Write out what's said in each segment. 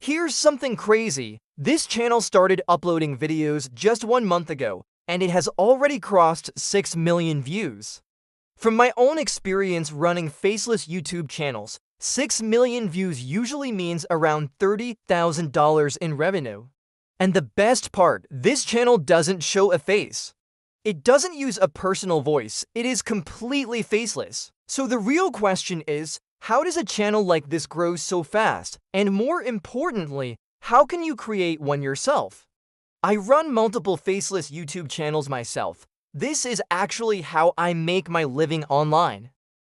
Here's something crazy. This channel started uploading videos just 1 month ago, and it has already crossed 6 million views. From my own experience running faceless YouTube channels, 6 million views usually means around $30,000 in revenue. And the best part, this channel doesn't show a face. It doesn't use a personal voice, it is completely faceless. So the real question is, how does a channel like this grow so fast? And more importantly, how can you create one yourself? I run multiple faceless YouTube channels myself. This is actually how I make my living online.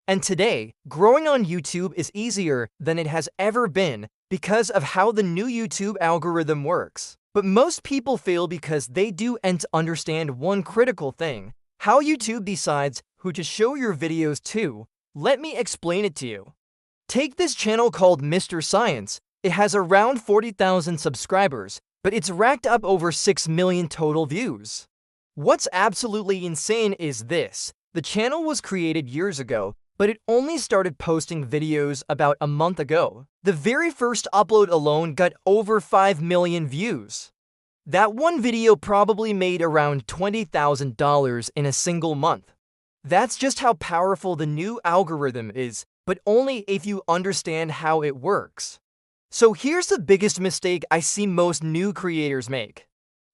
And today, growing on YouTube is easier than it has ever been because of how the new YouTube algorithm works. But most people fail because they don't understand one critical thing: how YouTube decides who to show your videos to. Let me explain it to you. Take this channel called Mr. Science. It has around 40,000 subscribers, but it's racked up over 6 million total views. What's absolutely insane is this: the channel was created years ago, but it only started posting videos about a month ago. The very first upload alone got over 5 million views. That one video probably made around $20,000 in a single month. That's just how powerful the new algorithm is, but only if you understand how it works. So here's the biggest mistake I see most new creators make.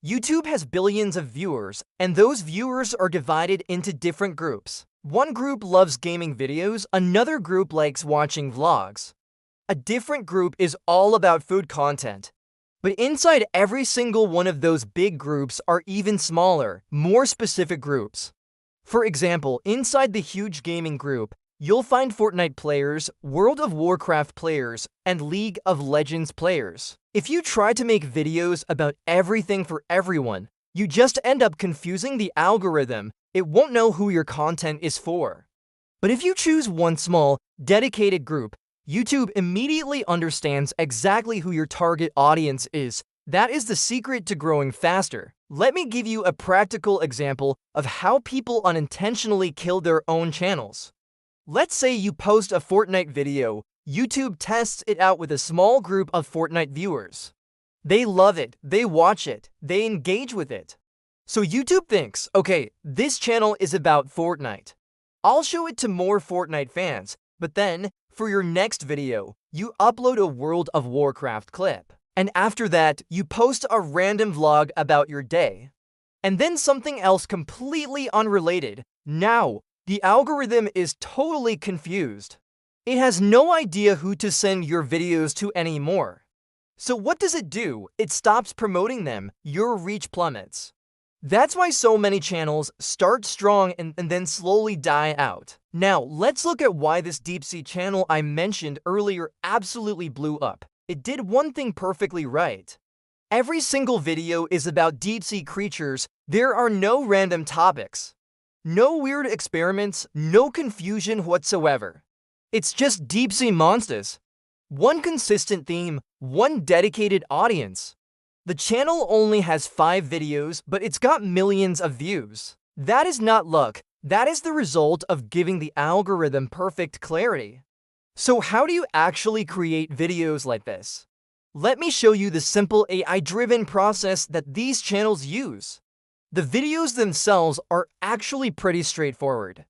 YouTube has billions of viewers, and those viewers are divided into different groups. One group loves gaming videos, another group likes watching vlogs. A different group is all about food content. But inside every single one of those big groups are even smaller, more specific groups. For example, inside the huge gaming group, you'll find Fortnite players, World of Warcraft players, and League of Legends players. If you try to make videos about everything for everyone, you just end up confusing the algorithm. It won't know who your content is for. But if you choose one small, dedicated group, YouTube immediately understands exactly who your target audience is. That is the secret to growing faster. Let me give you a practical example of how people unintentionally kill their own channels. Let's say you post a Fortnite video. YouTube tests it out with a small group of Fortnite viewers. They love it, they watch it, they engage with it. So YouTube thinks, okay, this channel is about Fortnite. I'll show it to more Fortnite fans. But then, for your next video, you upload a World of Warcraft clip. And after that, you post a random vlog about your day. And then something else completely unrelated. Now, the algorithm is totally confused. It has no idea who to send your videos to anymore. So what does it do? It stops promoting them. Your reach plummets. That's why so many channels start strong and then slowly die out. Now, let's look at why this deep-sea channel I mentioned earlier absolutely blew up. It did one thing perfectly right. Every single video is about deep-sea creatures. There are no random topics. No weird experiments, no confusion whatsoever. It's just deep-sea monsters. One consistent theme, one dedicated audience. The channel only has 5 videos, but it's got millions of views. That is not luck. That is the result of giving the algorithm perfect clarity. So how do you actually create videos like this? Let me show you the simple AI-driven process that these channels use. The videos themselves are actually pretty straightforward.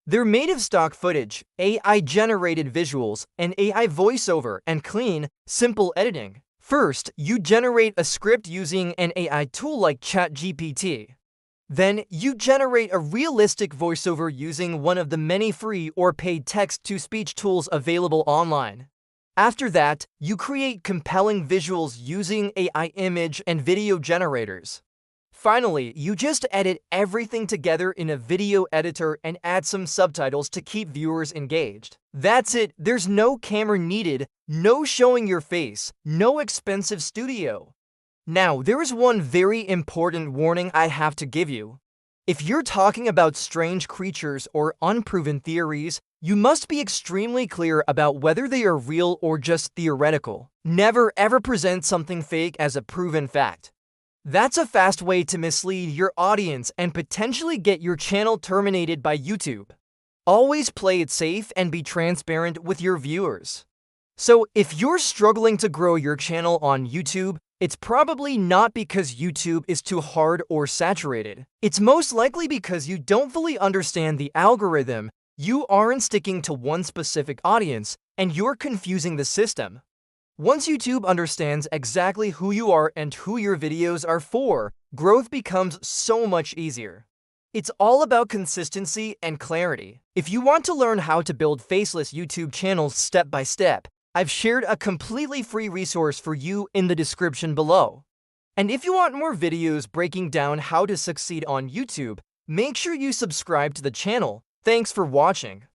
They're made of stock footage, AI-generated visuals, and AI voiceover and clean, simple editing. First, you generate a script using an AI tool like ChatGPT. Then, you generate a realistic voiceover using one of the many free or paid text-to-speech tools available online. After that, you create compelling visuals using AI image and video generators. Finally, you just edit everything together in a video editor and add some subtitles to keep viewers engaged. That's it. There's no camera needed, no showing your face, no expensive studio. Now, there is one very important warning I have to give you. If you're talking about strange creatures or unproven theories, you must be extremely clear about whether they are real or just theoretical. Never ever present something fake as a proven fact. That's a fast way to mislead your audience and potentially get your channel terminated by YouTube. Always play it safe and be transparent with your viewers. So if you're struggling to grow your channel on YouTube, it's probably not because YouTube is too hard or saturated. It's most likely because you don't fully understand the algorithm, you aren't sticking to one specific audience, and you're confusing the system. Once YouTube understands exactly who you are and who your videos are for, growth becomes so much easier. It's all about consistency and clarity. If you want to learn how to build faceless YouTube channels step by step, I've shared a completely free resource for you in the description below. And if you want more videos breaking down how to succeed on YouTube, make sure you subscribe to the channel. Thanks for watching.